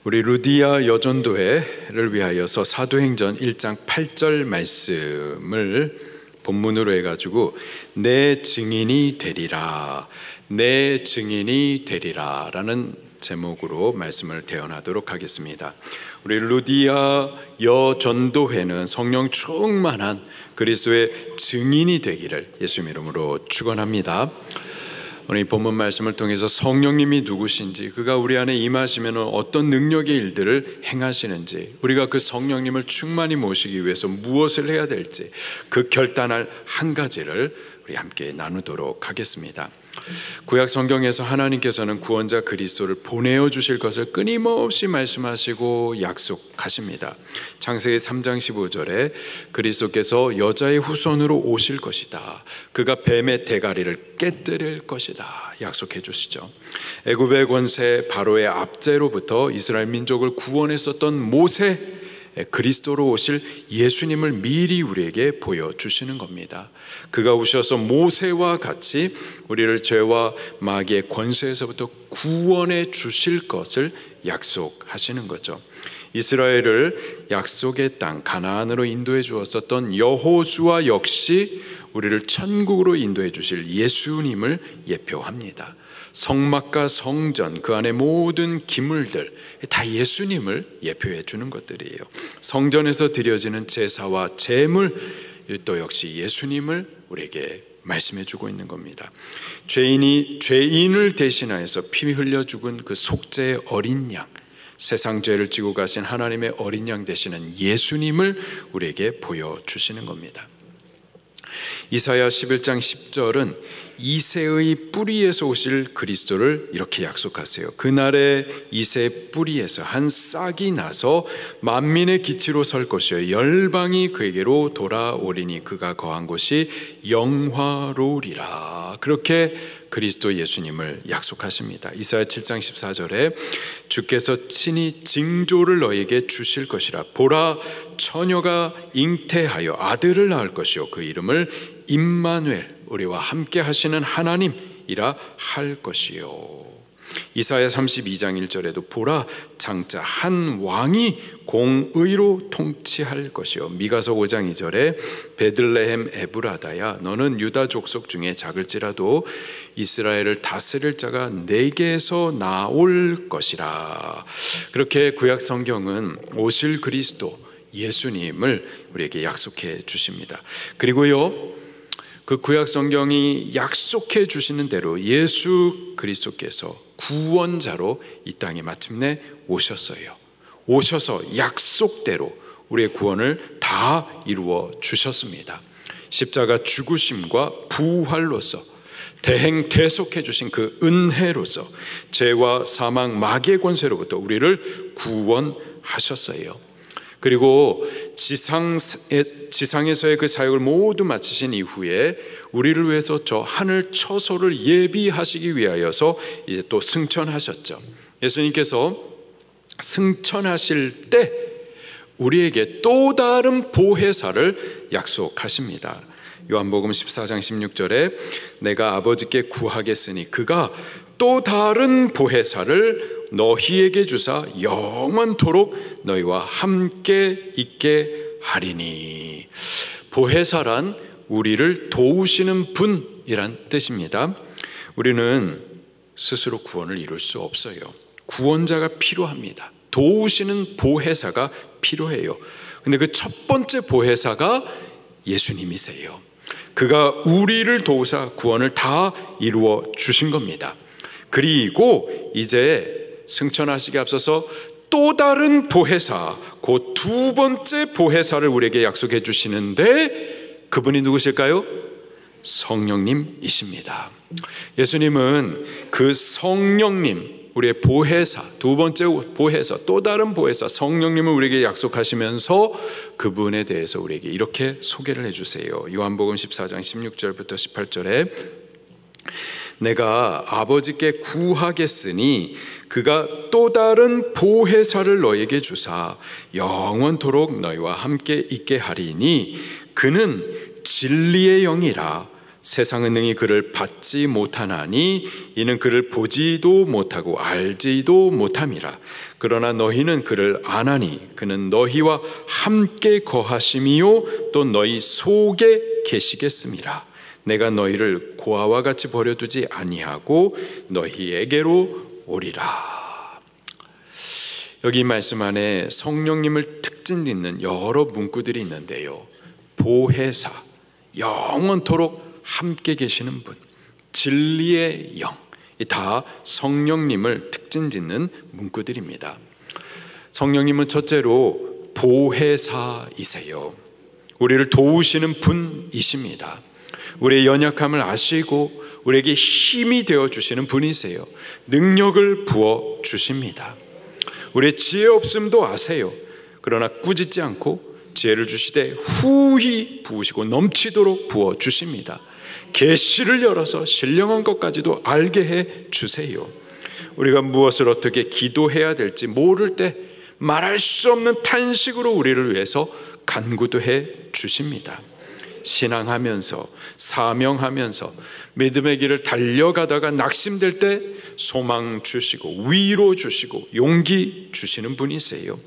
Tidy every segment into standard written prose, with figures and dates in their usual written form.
우리 루디아 여전도회를 위하여서 사도행전 1장 8절 말씀을 본문으로 해가지고 내 증인이 되리라, 내 증인이 되리라 라는 제목으로 말씀을 대언하도록 하겠습니다. 우리 루디아 여전도회는 성령 충만한 그리스도의 증인이 되기를 예수님 이름으로 축원합니다. 오늘 이 본문 말씀을 통해서 성령님이 누구신지, 그가 우리 안에 임하시면 어떤 능력의 일들을 행하시는지, 우리가 그 성령님을 충만히 모시기 위해서 무엇을 해야 될지, 그 결단할 한 가지를 우리 함께 나누도록 하겠습니다. 구약 성경에서 하나님께서는 구원자 그리스도를 보내어 주실 것을 끊임없이 말씀하시고 약속하십니다. 창세기 3장 15절에 그리스도께서 여자의 후손으로 오실 것이다, 그가 뱀의 대가리를 깨뜨릴 것이다 약속해 주시죠. 애굽의 권세 바로의 압제로부터 이스라엘 민족을 구원했었던 모세, 그리스도로 오실 예수님을 미리 우리에게 보여주시는 겁니다. 그가 오셔서 모세와 같이 우리를 죄와 마귀의 권세에서부터 구원해 주실 것을 약속하시는 거죠. 이스라엘을 약속의 땅 가나안으로 인도해 주었었던 여호수아 역시 우리를 천국으로 인도해 주실 예수님을 예표합니다. 성막과 성전, 그 안에 모든 기물들 다 예수님을 예표해 주는 것들이에요. 성전에서 드려지는 제사와 제물 또 역시 예수님을 우리에게 말씀해 주고 있는 겁니다. 죄인을 대신하여서 피 흘려 죽은 그 속죄의 어린 양, 세상 죄를 지고 가신 하나님의 어린 양 되시는 예수님을 우리에게 보여주시는 겁니다. 이사야 11장 10절은 이새의 뿌리에서 오실 그리스도를 이렇게 약속하세요. 그날에 이새의 뿌리에서 한 싹이 나서 만민의 기치로 설 것이요 열방이 그에게로 돌아오리니 그가 거한 곳이 영화로우리라. 그렇게 그리스도 예수님을 약속하십니다. 이사야 7장 14절에 주께서 친히 징조를 너에게 주실 것이라. 보라, 처녀가 잉태하여 아들을 낳을 것이요 그 이름을 임마누엘, 우리와 함께 하시는 하나님이라 할 것이요. 이사야 32장 1절에도 보라, 장차 한 왕이 공의로 통치할 것이요. 미가서 5장 2절에 베들레헴 에브라다야, 너는 유다 족속 중에 작을지라도 이스라엘을 다스릴 자가 내게서 나올 것이라. 그렇게 구약 성경은 오실 그리스도 예수님을 우리에게 약속해 주십니다. 그리고요, 그 구약 성경이 약속해 주시는 대로 예수 그리스도께서 구원자로 이 땅에 마침내 오셨어요. 오셔서 약속대로 우리의 구원을 다 이루어 주셨습니다. 십자가 죽으심과 부활로서 대행대속해 주신 그 은혜로서 죄와 사망 마귀의 권세로부터 우리를 구원하셨어요. 그리고 지상에서의 그 사역을 모두 마치신 이후에 우리를 위해서 저 하늘 처소를 예비하시기 위하여서 이제 또 승천하셨죠. 예수님께서 승천하실 때 우리에게 또 다른 보혜사를 약속하십니다. 요한복음 14장 16절에 내가 아버지께 구하겠으니 그가 또 다른 보혜사를 너희에게 주사 영원토록 너희와 함께 있게 하리니. 보혜사란 우리를 도우시는 분이란 뜻입니다. 우리는 스스로 구원을 이룰 수 없어요. 구원자가 필요합니다. 도우시는 보혜사가 필요해요. 근데 그 첫 번째 보혜사가 예수님이세요. 그가 우리를 도우사 구원을 다 이루어 주신 겁니다. 그리고 이제 승천하시기 앞서서 또 다른 보혜사, 그 두 번째 보혜사를 우리에게 약속해 주시는데 그분이 누구실까요? 성령님이십니다. 예수님은 그 성령님, 우리의 보혜사, 두 번째 보혜사, 또 다른 보혜사 성령님을 우리에게 약속하시면서 그분에 대해서 우리에게 이렇게 소개를 해주세요. 요한복음 14장 16절부터 18절에 내가 아버지께 구하겠으니 그가 또 다른 보혜사를 너에게 주사 영원토록 너희와 함께 있게 하리니 그는 진리의 영이라 세상은 능히 그를 받지 못하나니 이는 그를 보지도 못하고 알지도 못함이라. 그러나 너희는 그를 아나니 그는 너희와 함께 거하심이요 또 너희 속에 계시겠음이라. 내가 너희를 고아와 같이 버려두지 아니하고 너희에게로 오리라. 여기 말씀 안에 성령님을 특징 짓는 여러 문구들이 있는데요, 보혜사, 영원토록 함께 계시는 분, 진리의 영, 다 성령님을 특징 짓는 문구들입니다. 성령님은 첫째로 보혜사이세요. 우리를 도우시는 분이십니다. 우리의 연약함을 아시고 우리에게 힘이 되어주시는 분이세요. 능력을 부어주십니다. 우리의 지혜 없음도 아세요. 그러나 꾸짖지 않고 지혜를 주시되 후히 부으시고 넘치도록 부어주십니다. 계시를 열어서 신령한 것까지도 알게 해 주세요. 우리가 무엇을 어떻게 기도해야 될지 모를 때 말할 수 없는 탄식으로 우리를 위해서 간구도 해 주십니다. 신앙하면서 사명하면서 믿음의 길을 달려가다가 낙심될 때 소망 주시고 위로 주시고 용기 주시는 분이세요.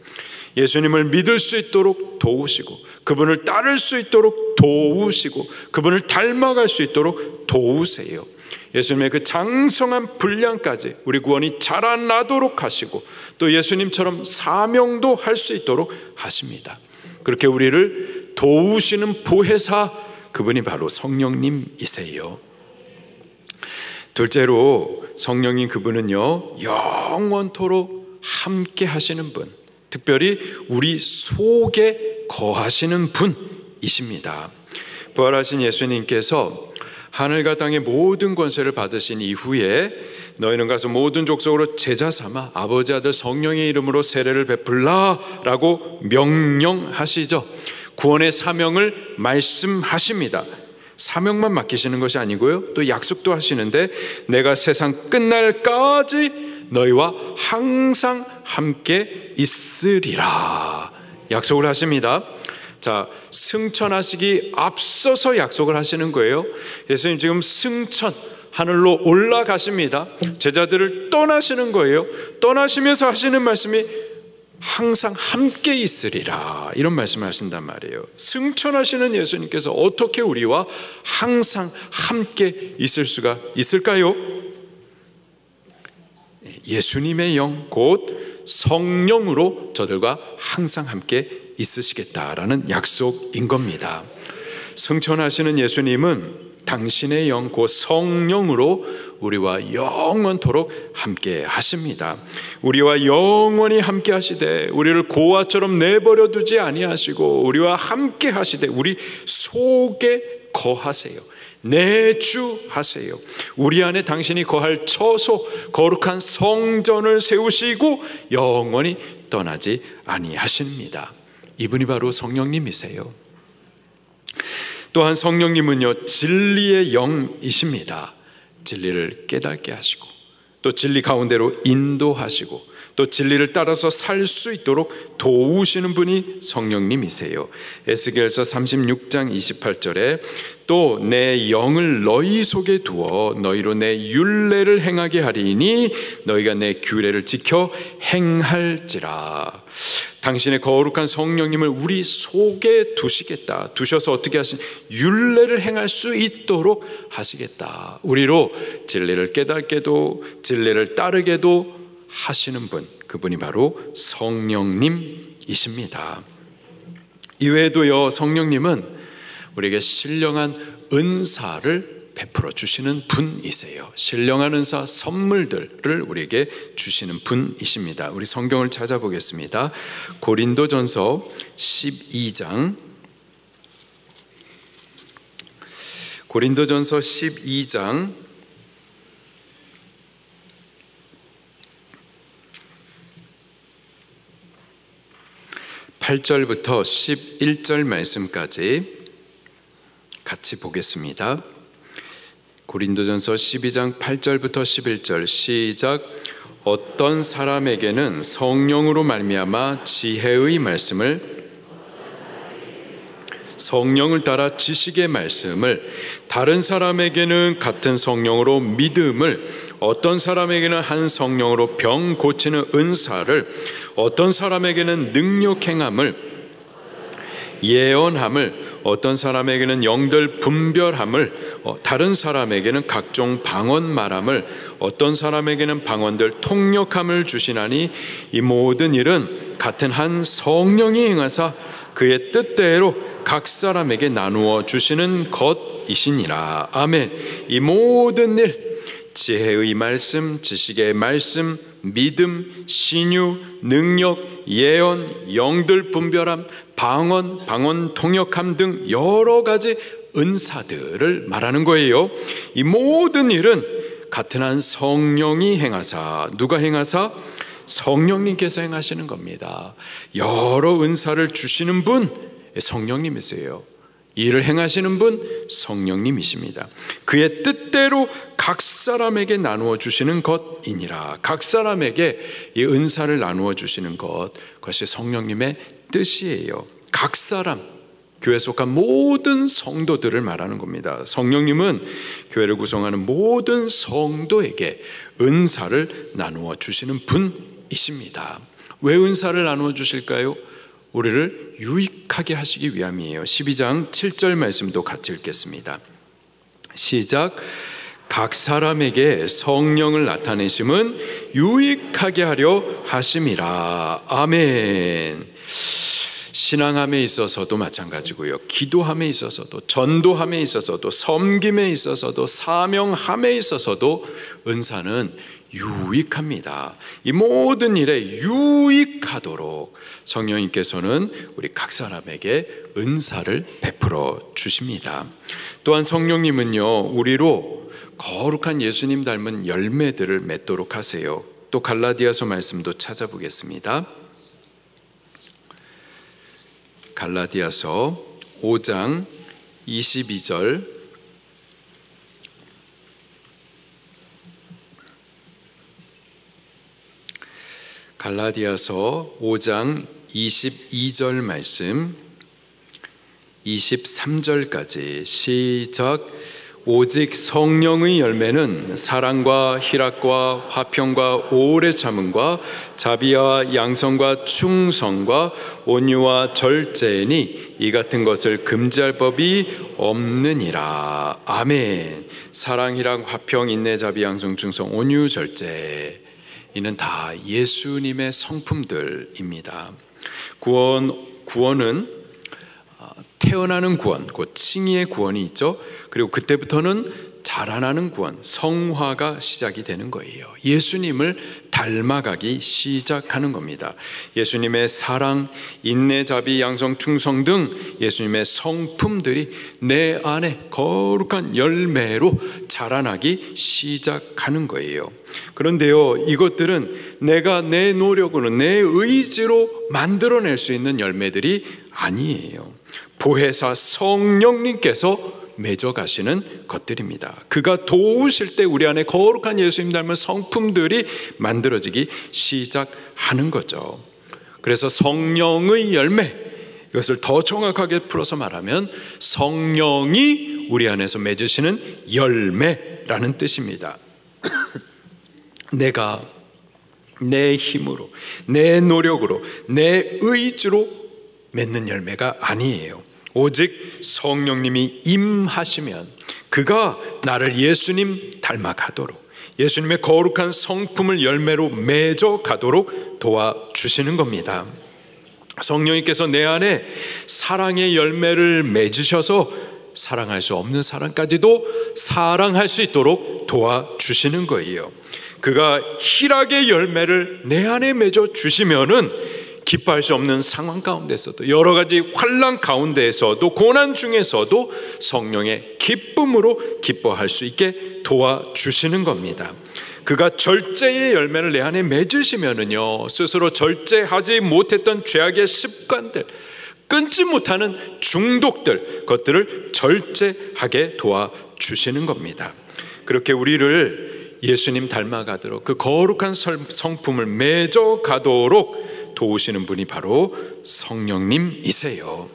예수님을 믿을 수 있도록 도우시고 그분을 따를 수 있도록 도우시고 그분을 닮아갈 수 있도록 도우세요. 예수님의 그 장성한 분량까지 우리 구원이 자라나도록 하시고 또 예수님처럼 사명도 할 수 있도록 하십니다. 그렇게 우리를 도우시는 보혜사, 그분이 바로 성령님이세요. 둘째로 성령님, 그분은요 영원토록 함께 하시는 분, 특별히 우리 속에 거하시는 분이십니다. 부활하신 예수님께서 하늘과 땅의 모든 권세를 받으신 이후에 너희는 가서 모든 족속으로 제자 삼아 아버지 아들 성령의 이름으로 세례를 베풀라 라고 명령하시죠. 구원의 사명을 말씀하십니다. 사명만 맡기시는 것이 아니고요, 또 약속도 하시는데 내가 세상 끝날까지 너희와 항상 함께 있으리라 약속을 하십니다. 자, 승천하시기 앞서서 약속을 하시는 거예요. 예수님 지금 승천, 하늘로 올라가십니다. 제자들을 떠나시는 거예요. 떠나시면서 하시는 말씀이 항상 함께 있으리라, 이런 말씀을 하신단 말이에요. 승천하시는 예수님께서 어떻게 우리와 항상 함께 있을 수가 있을까요? 예수님의 영, 곧 성령으로 저들과 항상 함께 있으시겠다라는 약속인 겁니다. 승천하시는 예수님은 당신의 영, 곧 성령으로 우리와 영원토록 함께 하십니다. 우리와 영원히 함께 하시되 우리를 고아처럼 내버려 두지 아니하시고 우리와 함께 하시되 우리 속에 거하세요. 내주하세요. 우리 안에 당신이 거할 처소, 거룩한 성전을 세우시고 영원히 떠나지 아니하십니다. 이분이 바로 성령님이세요. 또한 성령님은요 진리의 영이십니다. 진리를 깨닫게 하시고 또 진리 가운데로 인도하시고 또 진리를 따라서 살 수 있도록 도우시는 분이 성령님이세요. 에스겔서 36장 28절에 또 내 영을 너희 속에 두어 너희로 내 율례를 행하게 하리니 너희가 내 규례를 지켜 행할지라. 당신의 거룩한 성령님을 우리 속에 두시겠다. 두셔서 어떻게 하시니? 율례를 행할 수 있도록 하시겠다. 우리로 진리를 깨닫게도 진리를 따르게도 하시는 분, 그분이 바로 성령님이십니다. 이외에도요 성령님은 우리에게 신령한 은사를 베풀어 주시는 분이세요. 신령한 은사, 선물들을 우리에게 주시는 분이십니다. 우리 성경을 찾아보겠습니다. 고린도전서 12장 8절부터 11절 말씀까지 같이 보겠습니다. 고린도전서 12장 8절부터 11절 시작. 어떤 사람에게는 성령으로 말미암아 지혜의 말씀을, 성령을 따라 지식의 말씀을, 다른 사람에게는 같은 성령으로 믿음을, 어떤 사람에게는 한 성령으로 병 고치는 은사를, 어떤 사람에게는 능력 행함을, 예언함을, 어떤 사람에게는 영들 분별함을, 다른 사람에게는 각종 방언 말함을, 어떤 사람에게는 방언들 통역함을 주시나니 이 모든 일은 같은 한 성령이 행하사 그의 뜻대로 각 사람에게 나누어 주시는 것이시니라. 아멘. 이 모든 일, 지혜의 말씀, 지식의 말씀, 믿음, 신유, 능력, 예언, 영들 분별함, 방언 통역함 등 여러 가지 은사들을 말하는 거예요. 이 모든 일은 같은 한 성령이 행하사, 누가 행하사? 성령님께서 행하시는 겁니다. 여러 은사를 주시는 분 성령님이세요. 일을 행하시는 분 성령님이십니다. 그의 뜻대로 각 사람에게 나누어 주시는 것이니라. 각 사람에게 이 은사를 나누어 주시는 것, 그것이 성령님의 뜻이에요. 각 사람, 교회에 속한 모든 성도들을 말하는 겁니다. 성령님은 교회를 구성하는 모든 성도에게 은사를 나누어 주시는 분이십니다. 왜 은사를 나누어 주실까요? 우리를 유익하게 하시기 위함이에요. 12장 7절 말씀도 같이 읽겠습니다. 시작. 각 사람에게 성령을 나타내심은 유익하게 하려 하심이라. 아멘. 신앙함에 있어서도 마찬가지고요. 기도함에 있어서도, 전도함에 있어서도, 섬김에 있어서도, 사명함에 있어서도 은사는 유익합니다. 이 모든 일에 유익하도록 성령님께서는 우리 각 사람에게 은사를 베풀어 주십니다. 또한 성령님은요, 우리로 거룩한 예수님 닮은 열매들을 맺도록 하세요. 또 갈라디아서 말씀도 찾아보겠습니다. 갈라디아서 5장 22절, 갈라디아서 5장 22절 말씀, 23절까지 시작. 오직 성령의 열매는 사랑과 희락과 화평과 오래 참음과 자비와 양성과 충성과 온유와 절제니 이 같은 것을 금지할 법이 없느니라. 아멘. 사랑, 희락, 화평, 인내, 자비, 양성, 충성, 온유, 절제, 이는 다 예수님의 성품들입니다. 구원은 태어나는 구원, 곧 칭의의 구원이 있죠. 그리고 그때부터는 자라나는 구원, 성화가 시작이 되는 거예요. 예수님을 닮아가기 시작하는 겁니다. 예수님의 사랑, 인내, 자비, 양성, 충성 등 예수님의 성품들이 내 안에 거룩한 열매로 자라나기 시작하는 거예요. 그런데요, 이것들은 내가 내 노력으로, 내 의지로 만들어낼 수 있는 열매들이 아니에요. 보혜사 성령님께서 맺어가시는 것들입니다. 그가 도우실 때 우리 안에 거룩한 예수님 닮은 성품들이 만들어지기 시작하는 거죠. 그래서 성령의 열매, 이것을 더 정확하게 풀어서 말하면 성령이 우리 안에서 맺으시는 열매라는 뜻입니다. 내가 내 힘으로, 내 노력으로, 내 의지로 맺는 열매가 아니에요. 오직 성령님이 임하시면 그가 나를 예수님 닮아가도록, 예수님의 거룩한 성품을 열매로 맺어가도록 도와주시는 겁니다. 성령님께서 내 안에 사랑의 열매를 맺으셔서 사랑할 수 없는 사람까지도 사랑할 수 있도록 도와주시는 거예요. 그가 희락의 열매를 내 안에 맺어주시면은 기뻐할 수 없는 상황 가운데서도, 여러 가지 환난 가운데에서도, 고난 중에서도 성령의 기쁨으로 기뻐할 수 있게 도와주시는 겁니다. 그가 절제의 열매를 내 안에 맺으시면은요, 스스로 절제하지 못했던 죄악의 습관들, 끊지 못하는 중독들, 그것들을 절제하게 도와주시는 겁니다. 그렇게 우리를 예수님 닮아가도록, 그 거룩한 성품을 맺어가도록 도우시는 분이 바로 성령님이세요.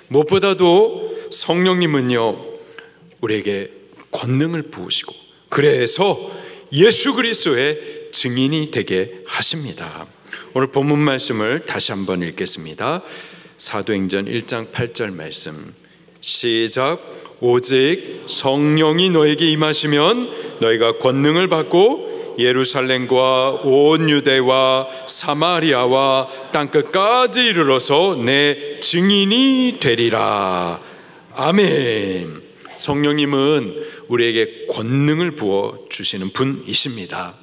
무엇보다도 성령님은요, 우리에게 권능을 부으시고 그래서 예수 그리스도의 증인이 되게 하십니다. 오늘 본문 말씀을 다시 한번 읽겠습니다. 사도행전 1장 8절 말씀 시작. 오직 성령이 너에게 임하시면 너희가 권능을 받고 예루살렘과 온 유대와 사마리아와 땅끝까지 이르러서 내 증인이 되리라. 아멘. 성령님은 우리에게 권능을 부어주시는 분이십니다.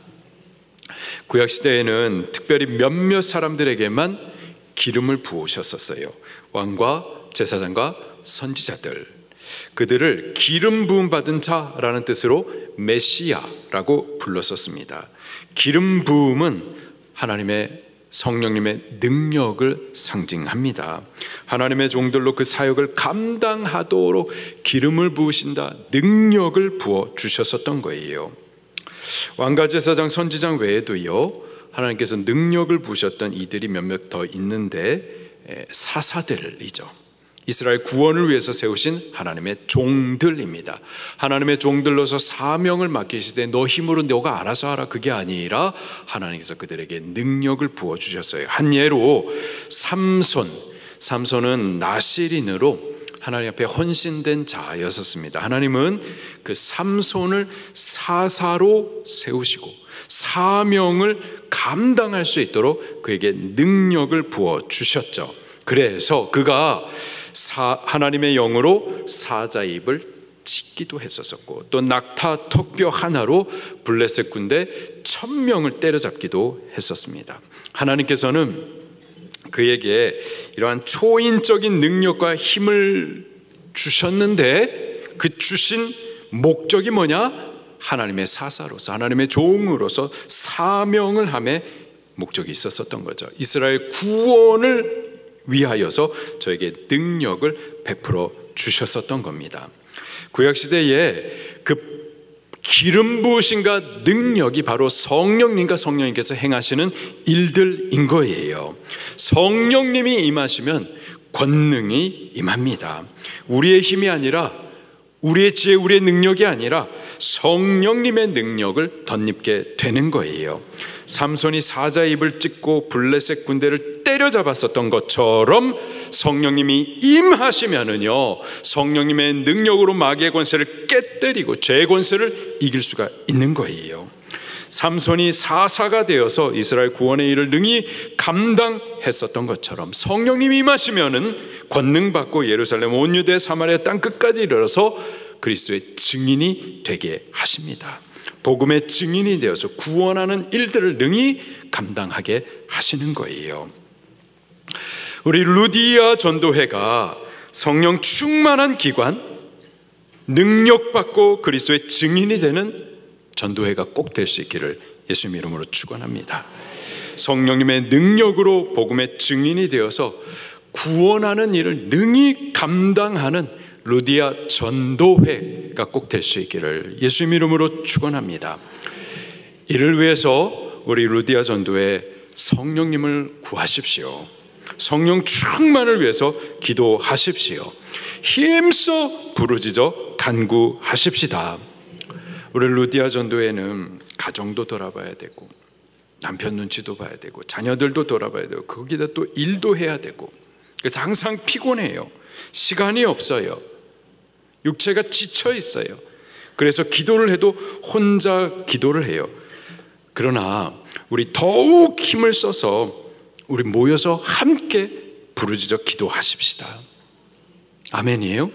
구약시대에는 특별히 몇몇 사람들에게만 기름을 부으셨었어요. 왕과 제사장과 선지자들, 그들을 기름 부음 받은 자라는 뜻으로 메시아라고 불렀었습니다. 기름 부음은 하나님의 성령님의 능력을 상징합니다. 하나님의 종들로 그 사역을 감당하도록 기름을 부으신다, 능력을 부어 주셨었던 거예요. 왕과 제사장, 선지장 외에도요, 하나님께서 능력을 부으셨던 이들이 몇몇 더 있는데 사사들이죠. 이스라엘 구원을 위해서 세우신 하나님의 종들입니다. 하나님의 종들로서 사명을 맡기시되 너 힘으로 너가 알아서 하라, 그게 아니라 하나님께서 그들에게 능력을 부어주셨어요. 한 예로 삼손은 나실인으로 하나님 앞에 헌신된 자였었습니다. 하나님은 그 삼손을 사사로 세우시고 사명을 감당할 수 있도록 그에게 능력을 부어주셨죠. 그래서 그가 하나님의 영으로 사자의 입을 찢기도 했었고, 또 낙타 턱뼈 하나로 블레셋 군대 1000명을 때려잡기도 했었습니다. 하나님께서는 그에게 이러한 초인적인 능력과 힘을 주셨는데 그 주신 목적이 뭐냐? 하나님의 사사로서, 하나님의 종으로서 사명을 함에 목적이 있었던 거죠. 이스라엘 구원을 위하여서 저에게 능력을 베풀어 주셨었던 겁니다. 구약시대에 그 기름 부으심과 능력이 바로 성령님과 성령님께서 행하시는 일들인 거예요. 성령님이 임하시면 권능이 임합니다. 우리의 힘이 아니라, 우리의 지혜, 우리의 능력이 아니라 성령님의 능력을 덧입게 되는 거예요. 삼손이 사자의 입을 찢고 블레셋 군대를 때려잡았었던 것처럼 성령님이 임하시면은요, 성령님의 능력으로 마귀의 권세를 깨뜨리고 죄의 권세를 이길 수가 있는 거예요. 삼손이 사사가 되어서 이스라엘 구원의 일을 능히 감당했었던 것처럼 성령님이 임하시면은 권능 받고 예루살렘 온 유대 사마리아 땅 끝까지 이르러서 그리스도의 증인이 되게 하십니다. 복음의 증인이 되어서 구원하는 일들을 능히 감당하게 하시는 거예요. 우리 루디아 전도회가 성령 충만한 기관, 능력받고 그리스도의 증인이 되는 전도회가 꼭 될 수 있기를 예수님 이름으로 축원합니다. 성령님의 능력으로 복음의 증인이 되어서 구원하는 일을 능히 감당하는 루디아 전도회가 꼭 될 수 있기를 예수님 이름으로 축원합니다. 이를 위해서 우리 루디아 전도회 성령님을 구하십시오. 성령 충만을 위해서 기도하십시오. 힘써 부르짖어 간구하십시다. 우리 루디아 전도회는 가정도 돌아봐야 되고, 남편 눈치도 봐야 되고, 자녀들도 돌아봐야 되고, 거기다 또 일도 해야 되고, 그래서 항상 피곤해요. 시간이 없어요. 육체가 지쳐 있어요. 그래서 기도를 해도 혼자 기도를 해요. 그러나 우리 더욱 힘을 써서 우리 모여서 함께 부르짖어 기도하십시다. 아멘이에요?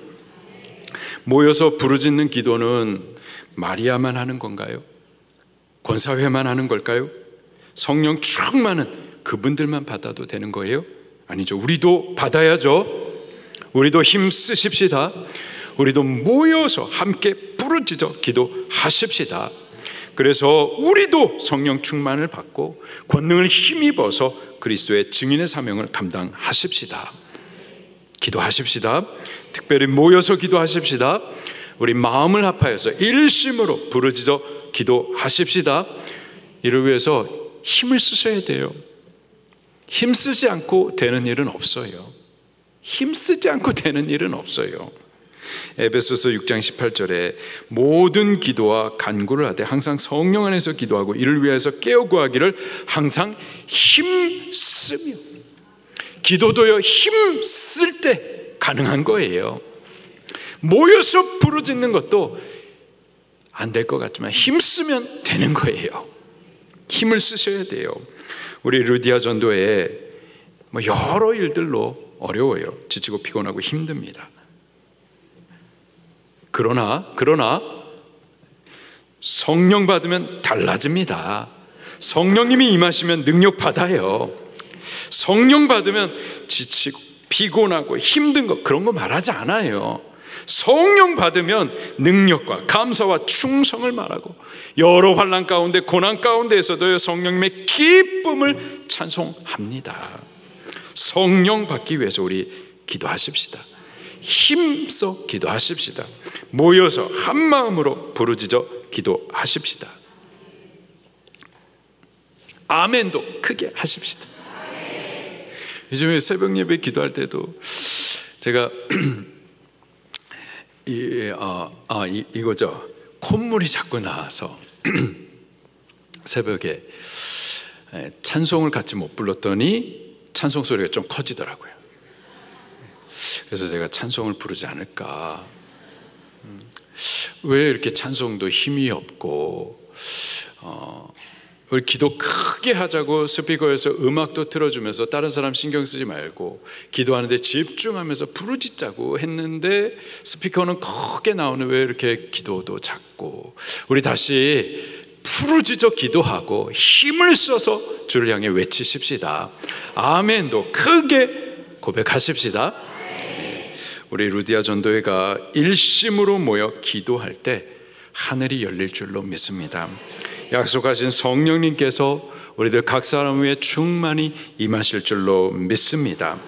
모여서 부르짖는 기도는 마리아만 하는 건가요? 권사회만 하는 걸까요? 성령 충만은 그분들만 받아도 되는 거예요? 아니죠. 우리도 받아야죠. 우리도 힘 쓰십시다. 우리도 모여서 함께 부르짖어 기도하십시다. 그래서 우리도 성령 충만을 받고 권능을 힘입어서 그리스도의 증인의 사명을 감당하십시다. 기도하십시다. 특별히 모여서 기도하십시다. 우리 마음을 합하여서 일심으로 부르짖어 기도하십시다. 이를 위해서 힘을 쓰셔야 돼요. 힘쓰지 않고 되는 일은 없어요. 힘쓰지 않고 되는 일은 없어요. 에베소서 6장 18절에 모든 기도와 간구를 하되 항상 성령 안에서 기도하고 이를 위해서 깨어 구하기를 항상 힘쓰며. 기도도요, 힘쓸 때 가능한 거예요. 모여서 부르짖는 것도 안 될 것 같지만 힘쓰면 되는 거예요. 힘을 쓰셔야 돼요. 우리 루디아 전도에 여러 일들로 어려워요. 지치고 피곤하고 힘듭니다. 그러나 성령 받으면 달라집니다. 성령님이 임하시면 능력 받아요. 성령 받으면 지치고 피곤하고 힘든 거 그런 거 말하지 않아요. 성령 받으면 능력과 감사와 충성을 말하고 여러 환난 가운데 고난 가운데에서도 성령님의 기쁨을 찬송합니다. 성령 받기 위해서 우리 기도하십시다. 힘써 기도하십시다. 모여서 한 마음으로 부르짖어 기도하십시다. 아멘도 크게 하십시다. 요즘에 새벽 예배 기도할 때도 제가 이거죠. 콧물이 자꾸 나와서 새벽에 찬송을 같이 못 불렀더니 찬송 소리가 좀 커지더라고요. 그래서 제가 찬송을 부르지 않을까. 왜 이렇게 찬송도 힘이 없고 우리 기도 크게 하자고 스피커에서 음악도 틀어주면서 다른 사람 신경 쓰지 말고 기도하는데 집중하면서 부르짖자고 했는데 스피커는 크게 나오는 왜 이렇게 기도도 작고. 우리 다시 부르짖어 기도하고 힘을 써서 주를 향해 외치십시다. 아멘도 크게 고백하십시다. 우리 루디아 전도회가 일심으로 모여 기도할 때 하늘이 열릴 줄로 믿습니다. 약속하신 성령님께서 우리들 각 사람 위에 충만히 임하실 줄로 믿습니다.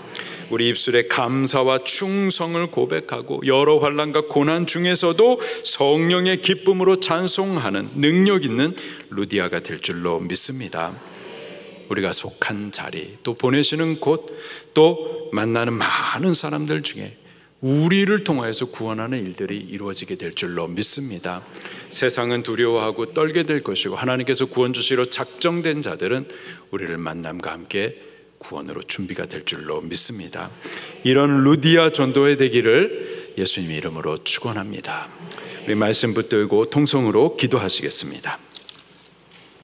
우리 입술에 감사와 충성을 고백하고 여러 환난과 고난 중에서도 성령의 기쁨으로 찬송하는 능력 있는 루디아가 될 줄로 믿습니다. 우리가 속한 자리, 또 보내시는 곳, 또 만나는 많은 사람들 중에 우리를 통하여서 구원하는 일들이 이루어지게 될 줄로 믿습니다. 세상은 두려워하고 떨게 될 것이고 하나님께서 구원 주시러 작정된 자들은 우리를 만남과 함께 구원으로 준비가 될 줄로 믿습니다. 이런 루디아 전도회 되기를 예수님의 이름으로 축원합니다. 우리 말씀 붙들고 통성으로 기도하시겠습니다.